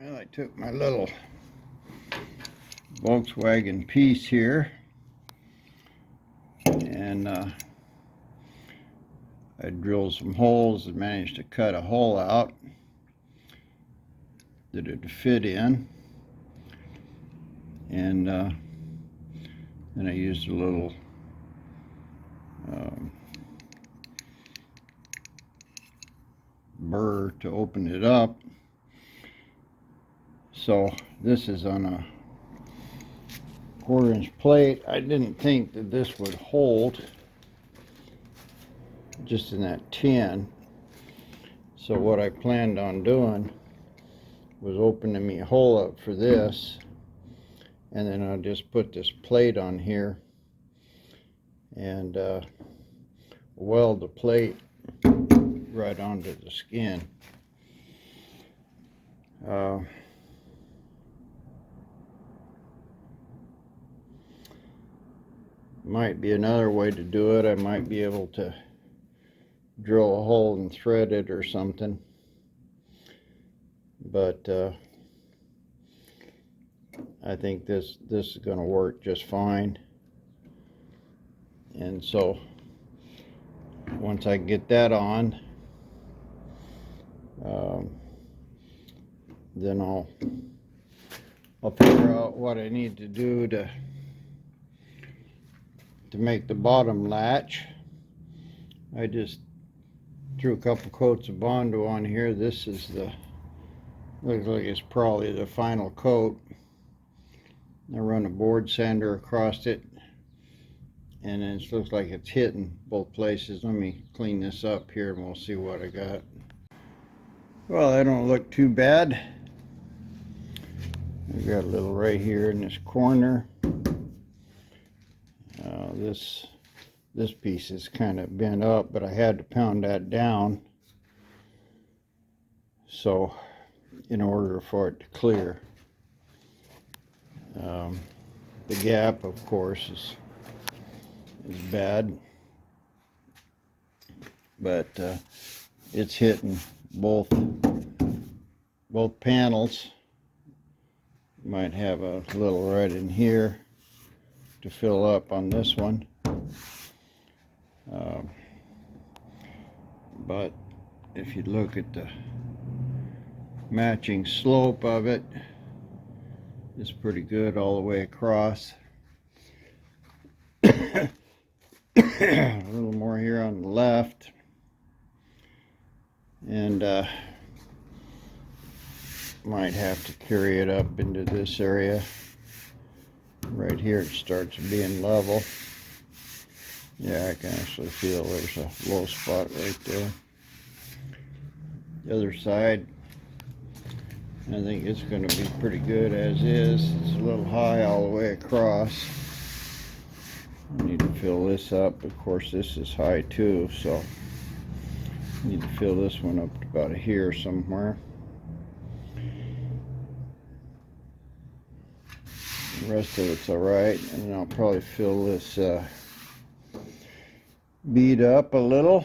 Well, I took my little Volkswagen piece here and I drilled some holes and managed to cut a hole out that it would fit in, and then I used a little burr to open it up. So this is on a 1/4-inch plate. I didn't think that this would hold just in that tin. So what I planned on doing was opening me a hole up for this, and then I'll just put this plate on here and weld the plate right onto the skin. Might be another way to do it. I might be able to drill a hole and thread it or something, but I think this is going to work just fine. And so once I get that on, then I'll figure out what I need to do to make the bottom latch. I just threw a couple coats of Bondo on here. This is looks like it's probably the final coat. I run a board sander across it, and it looks like it's hitting both places. Let me clean this up here and we'll see what I got. Well, they don't look too bad. I got a little right here in this corner. This piece is kind of bent up, but I had to pound that down so in order for it to clear. The gap, of course, is bad, but it's hitting both panels. Might have a little right in here to fill up on this one, but if you look at the matching slope of it, it's pretty good all the way across. A little more here on the left, and might have to carry it up into this area. Right here it starts being level. Yeah, I can actually feel there's a low spot right there. The other side, I think it's going to be pretty good as is. It's a little high all the way across. I need to fill this up. Of course, this is high too, so I need to fill this one up to about here somewhere. The rest of it's alright, and then I'll probably fill this bead up a little.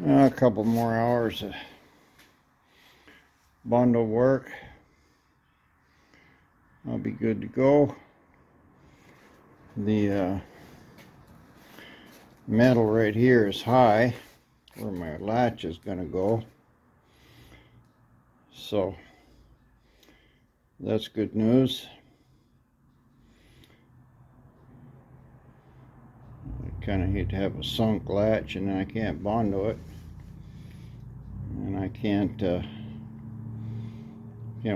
A couple more hours of Bondo work. I'll be good to go. The metal right here is high, where my latch is going to go. So that's good news. I kind of hate to have a sunk latch and then I can't Bondo it, and I can't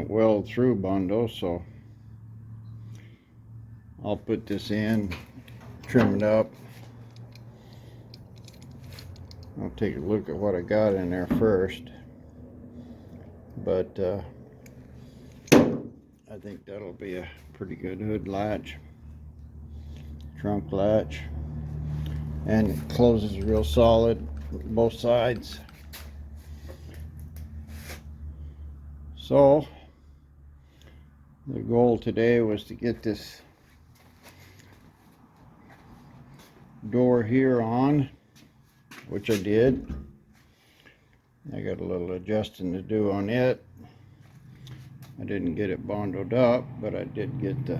weld through Bondo, so I'll put this in, trim it up. I'll take a look at what I got in there first, but I think that'll be a pretty good hood latch, trunk latch, and it closes real solid both sides. So the goal today was to get this door here on, which I did. I got a little adjusting to do on it. I didn't get it bonded up, but I did get the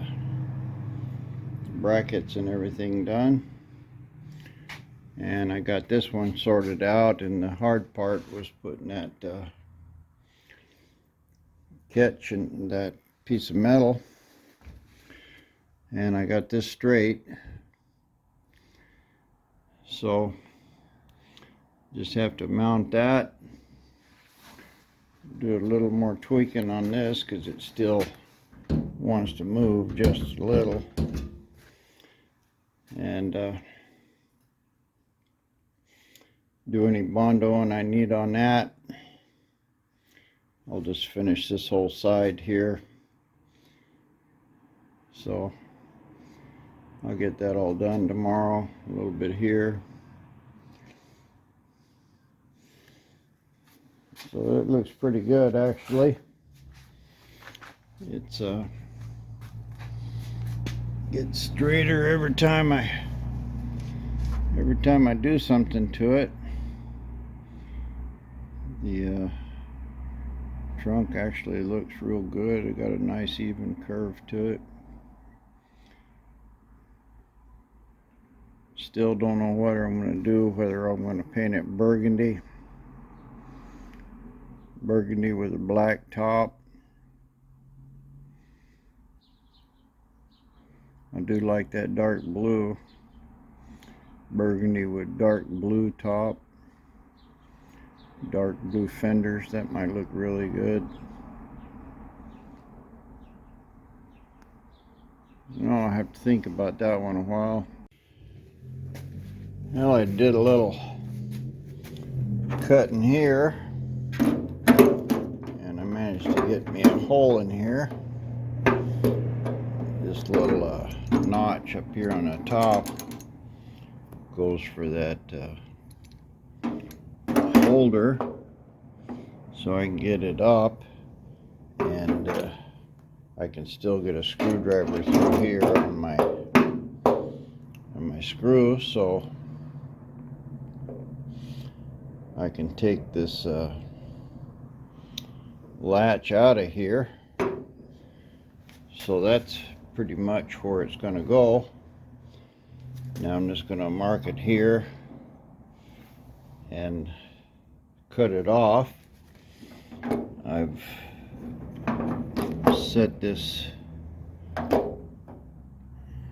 brackets and everything done. And I got this one sorted out, and the hard part was putting that catch in that piece of metal. And I got this straight. So just have to mount that. Do a little more tweaking on this because it still wants to move just a little. And do any bondoing I need on that. I'll just finish this whole side here. So I'll get that all done tomorrow. A little bit here. So it looks pretty good, actually. It's gets straighter every time I do something to it. The trunk actually looks real good. It got a nice even curve to it. Still don't know what I'm going to do, whether I'm going to paint it burgundy with a black top. I do like that dark blue. Burgundy with dark blue top, dark blue fenders. That might look really good. I'll have to think about that one a while. Well, I did a little cut in here, and I managed to get me a hole in here. This little notch up here on the top goes for that holder, so I can get it up, and I can still get a screwdriver through here on my screw, so I can take this latch out of here. So that's pretty much where it's going to go. Now I'm just going to mark it here and cut it off. I've set this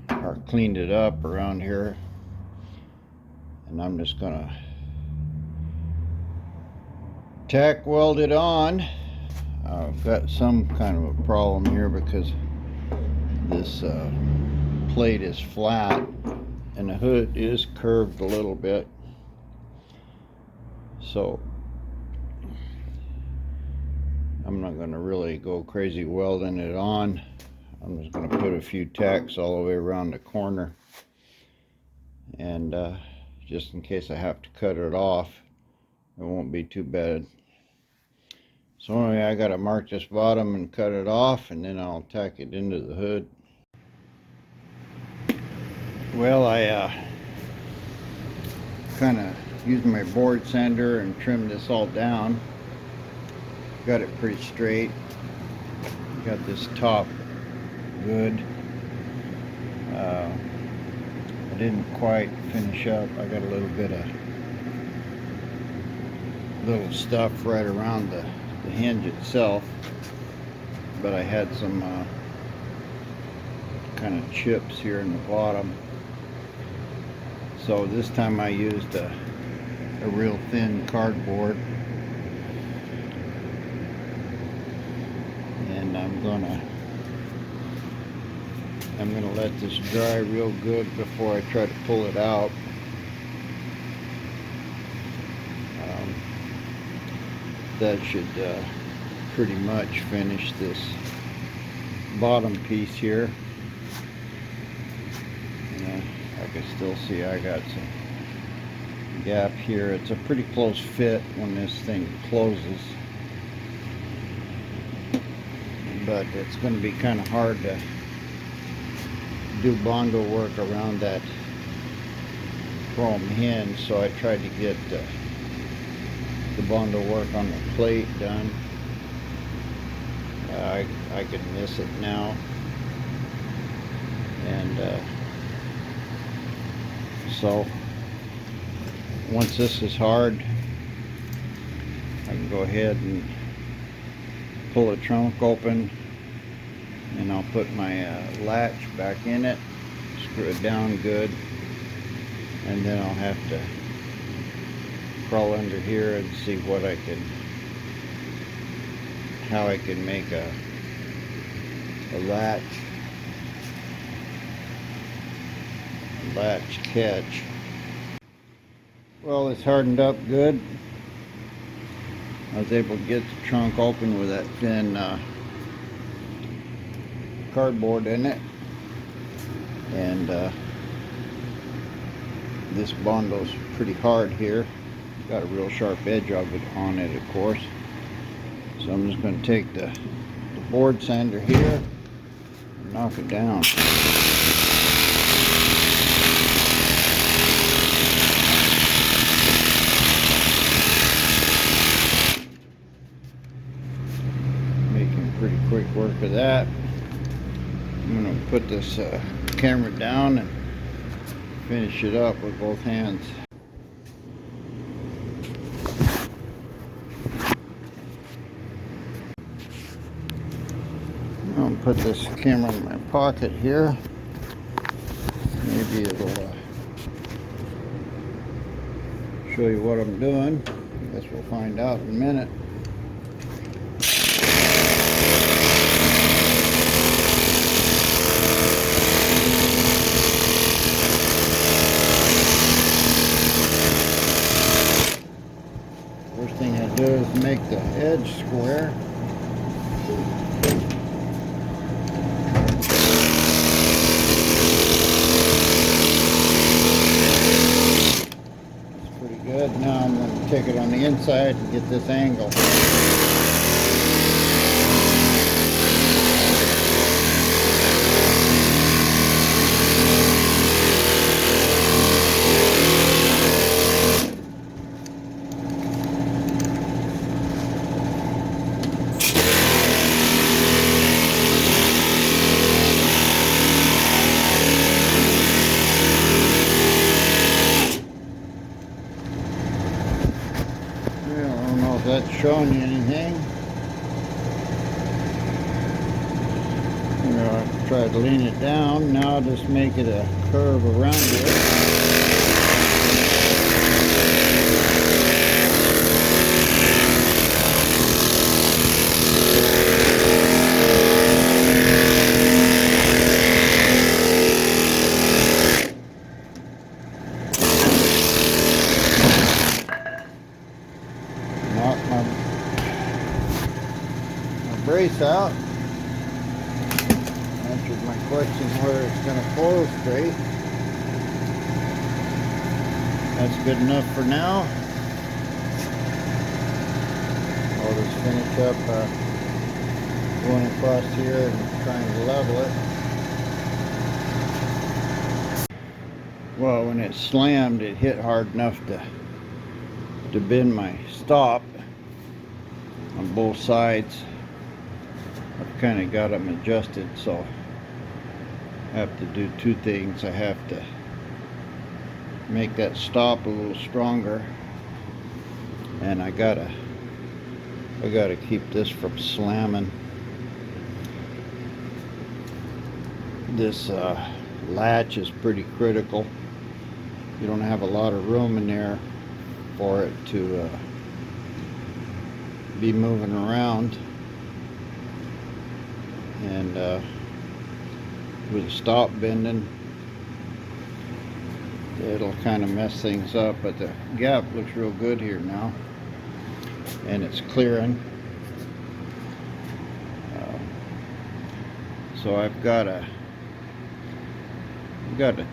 or cleaned it up around here, and I'm just going to tack weld it on. I've got some kind of a problem here because this plate is flat and the hood is curved a little bit, so I'm not going to really go crazy welding it on. I'm just going to put a few tacks all the way around the corner, and just in case I have to cut it off, it won't be too bad. So anyway, I got to mark this bottom and cut it off, and then I'll tack it into the hood. Well, I kind of used my board sander and trimmed this all down. Got it pretty straight. Got this top good. I didn't quite finish up. I got a little bit of little stuff right around the hinge itself, but I had some kind of chips here in the bottom. So this time I used a real thin cardboard, and I'm gonna let this dry real good before I try to pull it out. That should pretty much finish this bottom piece here. And I can still see I got some gap here. It's a pretty close fit when this thing closes, but it's going to be kind of hard to do bondo work around that chrome hinge, so I tried to get the the bundle work on the plate done. I could miss it now. And so once this is hard, I can go ahead and pull the trunk open, and I'll put my latch back in it, screw it down good, and then I'll have to crawl under here and see what I can, how I can make a latch catch. Well, it's hardened up good. I was able to get the trunk open with that thin cardboard in it, and this bundle's pretty hard here. Got a real sharp edge of it on it, of course. So I'm just going to take the board sander here and knock it down. Making pretty quick work of that. I'm going to put this camera down and finish it up with both hands. I'm going to put this camera in my pocket here. Maybe it'll show you what I'm doing. I guess we'll find out in a minute. First thing I do is make the edge square. That's pretty good. Now I'm going to take it on the inside and get this angle. That's showing you anything. I try to lean it down. Now I'll just make it a curve around it. Knock my brace out. Answered my question whether it's going to close straight. That's good enough for now. I'll just finish up going across here and trying to level it. Well, when it slammed, it hit hard enough to bend my stop on both sides. I've kind of got them adjusted, so I have to do two things. I have to make that stop a little stronger, and I gotta keep this from slamming. This latch is pretty critical. You don't have a lot of room in there for it to be moving around, and with the stop bending, it'll kind of mess things up. But the gap looks real good here now, and it's clearing. So I've got a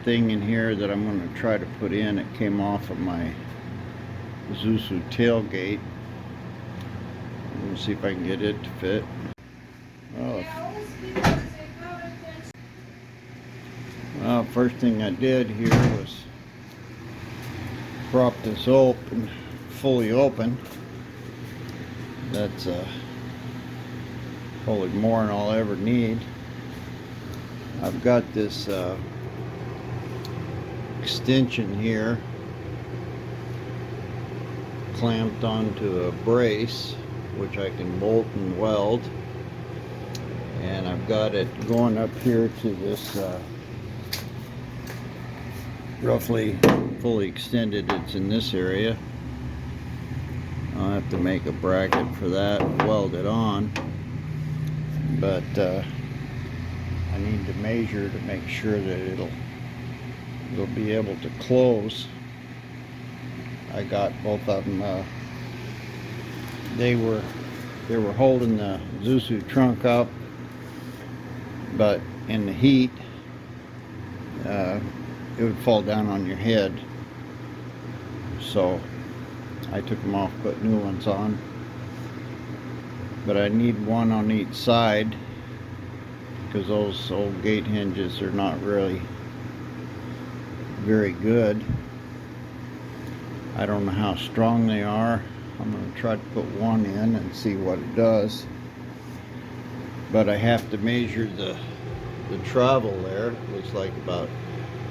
thing in here that I'm going to try to put in. It came off of my Zuzu tailgate. We'll see if I can get it to fit. Well, first thing I did here was prop this open, fully open. That's probably more than I'll ever need. I've got this extension here clamped onto a brace, which I can bolt and weld, and I've got it going up here to this roughly fully extended. It's in this area. I'll have to make a bracket for that and weld it on, but I need to measure to make sure that it'll be able to close. I got both of them. They were holding the Chrysler Trunk up, but in the heat it would fall down on your head. So I took them off, put new ones on. But I need one on each side because those old gate hinges are not really very good. I don't know how strong they are. I'm going to try to put one in and see what it does. But I have to measure the travel there. It looks like about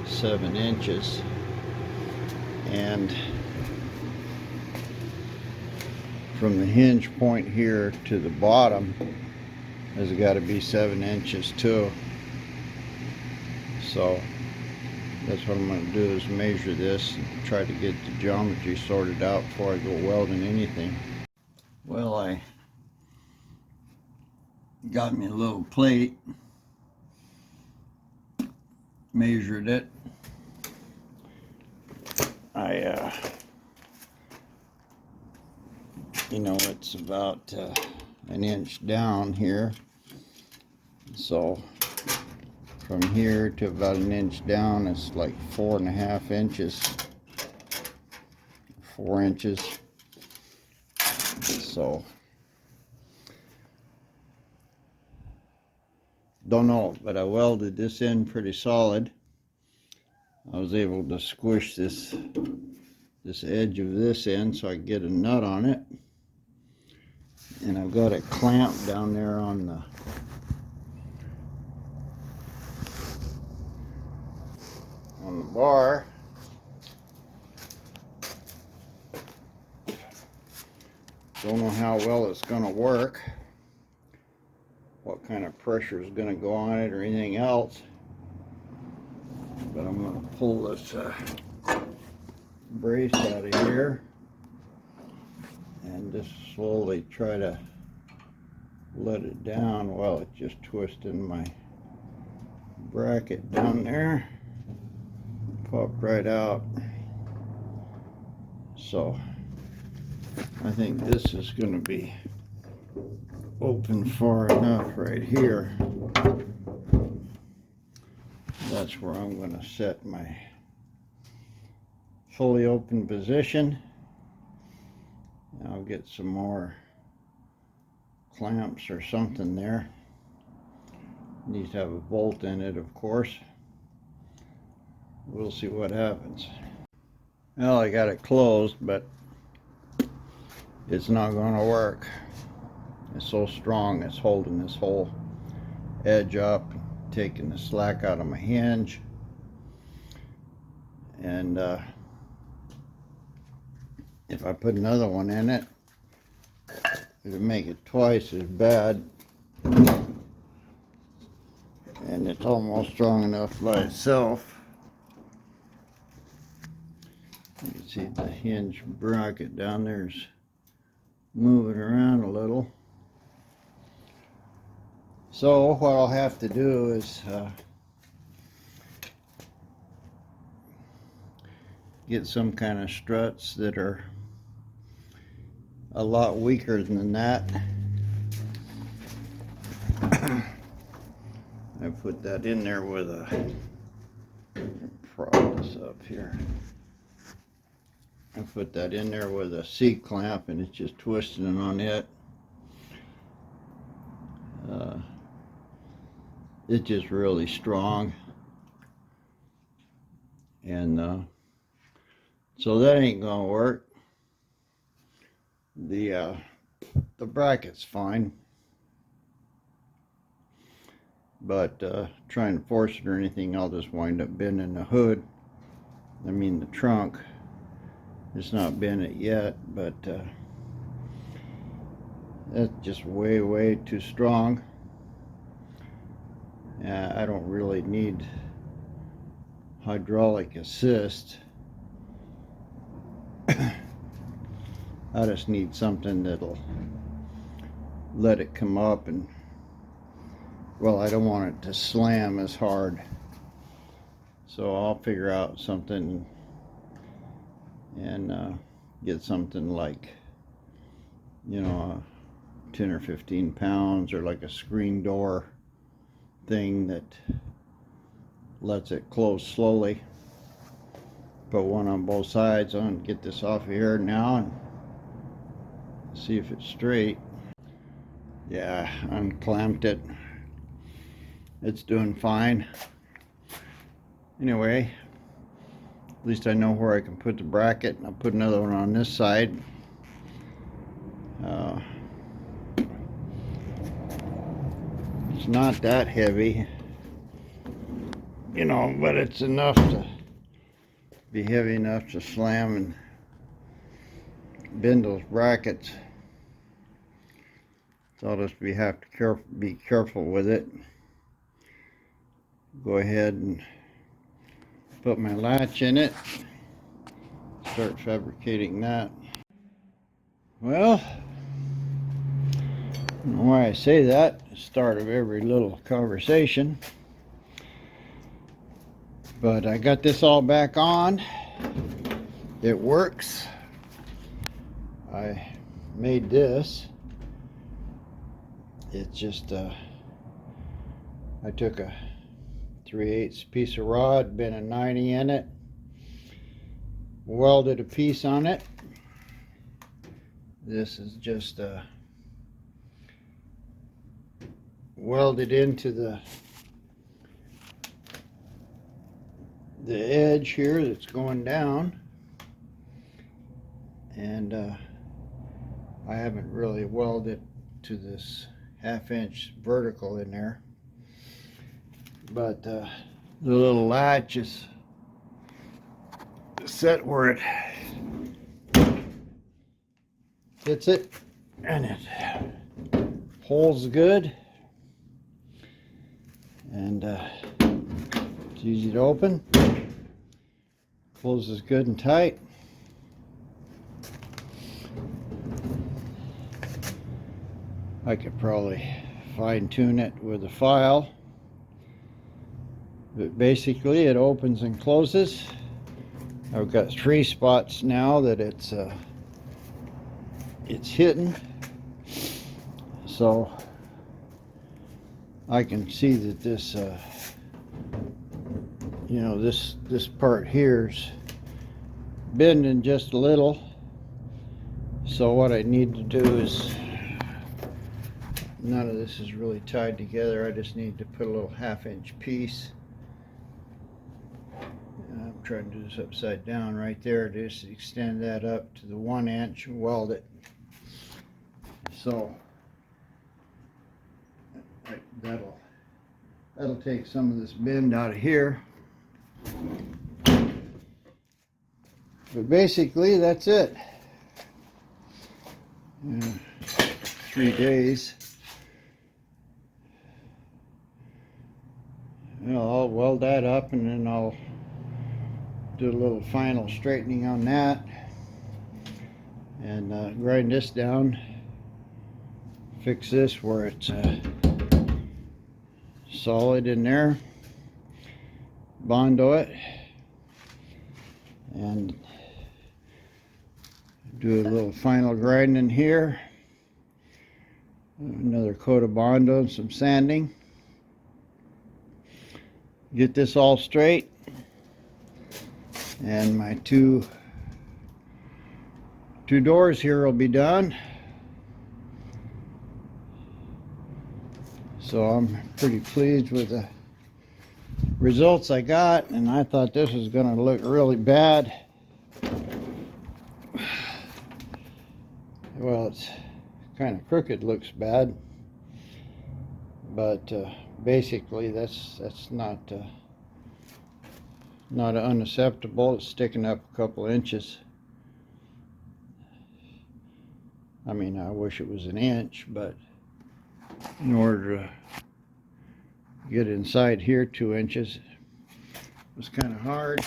7 inches. And from the hinge point here to the bottom has got to be 7 inches too. So that's what I'm going to do, is measure this and try to get the geometry sorted out before I go welding anything. Well, I got me a little plate, measured it. You know, it's about an inch down here, so from here to about an inch down is like 4.5 inches, 4 inches. So don't know, but I welded this in pretty solid. I was able to squish this edge of this in so I can get a nut on it. And I've got it clamped down there on the bar. Don't know how well it's going to work, what kind of pressure is going to go on it or anything else. But I'm going to pull this brace out of here and just slowly try to let it down while it's just twisting my bracket down there. Pop right out. So I think this is going to be open far enough right here. That's where I'm going to set my fully open position. I'll get some more clamps or something there. Needs to have a bolt in it, of course. We'll see what happens. Well, I got it closed, but it's not going to work. It's so strong, it's holding this whole edge up, taking the slack out of my hinge. And if I put another one in it, it'll make it twice as bad. And it's almost strong enough by itself. You can see the hinge bracket down there is moving around a little. So what I'll have to do is get some kind of struts that are a lot weaker than that. I put that in there with a, prop this up here. I put that in there with a C-clamp and it's just twisting it on it. It's just really strong. And so that ain't gonna work. The the bracket's fine, but trying to force it or anything, I'll just wind up bending the hood. I mean the trunk. It's not bent it yet, but that's just way too strong. I don't really need hydraulic assist. I just need something that'll let it come up, and well, I don't want it to slam as hard, so I'll figure out something and get something like, you know, 10 or 15 pounds, or like a screen door thing that lets it close slowly. Put one on both sides. I'm going to get this off of here now and see if it's straight. Yeah, unclamped it. It's doing fine. Anyway, at least I know where I can put the bracket. I'll put another one on this side. It's not that heavy, you know, but it's enough to be heavy enough to slam and bend those brackets. So I'll just have to be careful with it. Go ahead and put my latch in it. Start fabricating that. Well, I don't know why I say that at the start of every little conversation, but I got this all back on. It works. I made this. It's just I took a 3/8 piece of rod, bent a 90 in it, welded a piece on it. This is just welded into the edge here that's going down, and I haven't really welded to this 1/2 inch vertical in there, but the little latch is set where it hits it, and it holds good, and it's easy to open, closes good and tight. I could probably fine-tune it with a file, but basically it opens and closes. I've got 3 spots now that it's hitting, so I can see that this you know, this part here's bending just a little. So what I need to do is, none of this is really tied together. I just need to put a little 1/2 inch piece. I'm trying to do this upside down right there. Just extend that up to the 1 inch and weld it. So that'll take some of this bend out of here. But basically that's it. 3 days. I'll weld that up, and then I'll do a little final straightening on that, and grind this down, fix this where it's solid in there, bondo it, and do a little final grinding here, another coat of bondo and some sanding. Get this all straight, and my two doors here will be done. So I'm pretty pleased with the results I got, and I thought this was going to look really bad. Well, it's kind of crooked looks bad, but basically that's not unacceptable. It's sticking up a couple inches. I mean, I wish it was an inch, but in order to get inside here 2 inches, it was kind of hard.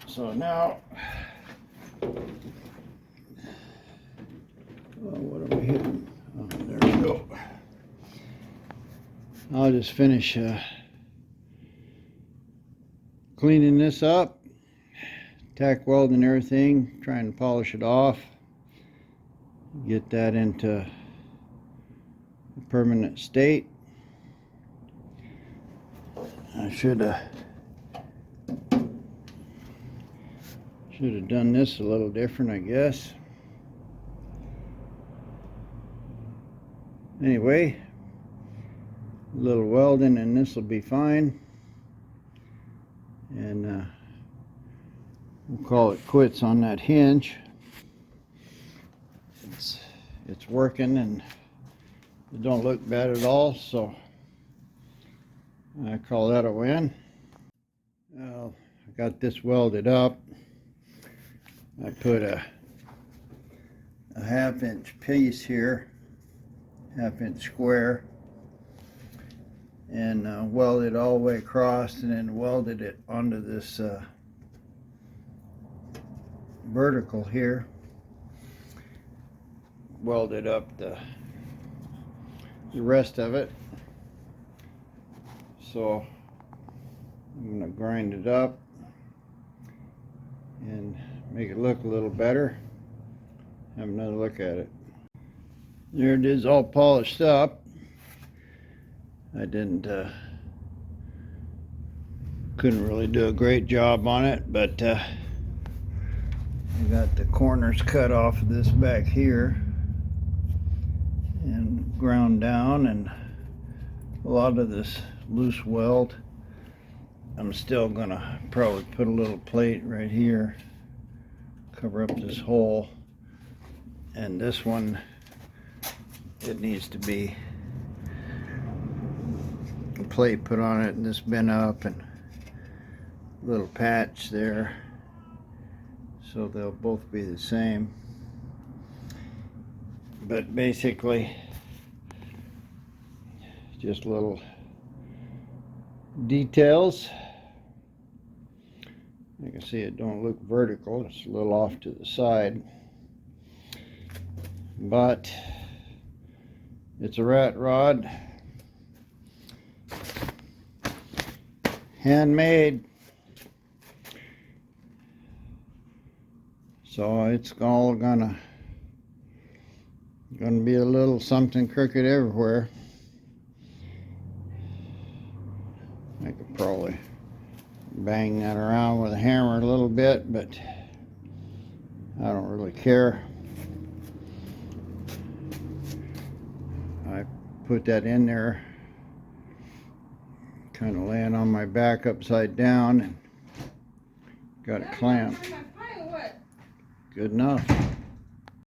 So now, what are we hitting? Oh, there we go. I'll just finish cleaning this up, tack welding everything, trying to polish it off, get that into a permanent state. I should have done this a little different, I guess. Anyway, a little welding and this will be fine, and we'll call it quits on that hinge. It's working and it don't look bad at all, so I call that a win. Well, I got this welded up. I put a 1/2 inch piece here, 1/2 inch square, and welded all the way across, and then welded it onto this vertical here. Welded up the rest of it. So I'm going to grind it up and make it look a little better. Have another look at it. There it is, all polished up. I couldn't really do a great job on it, but I got the corners cut off of this back here and ground down, and a lot of this loose weld. I'm still gonna probably put a little plate right here, cover up this hole, and this one, it needs to be a plate put on it, and this bent up, and a little patch there, so they'll both be the same. But basically, just little details. You can see it don't look vertical, it's a little off to the side, but it's a rat rod, handmade, so it's all gonna be a little something crooked everywhere. I could probably bang that around with a hammer a little bit, but I don't really care. I put that in there, kind of laying on my back upside down, and got it clamped. Good enough.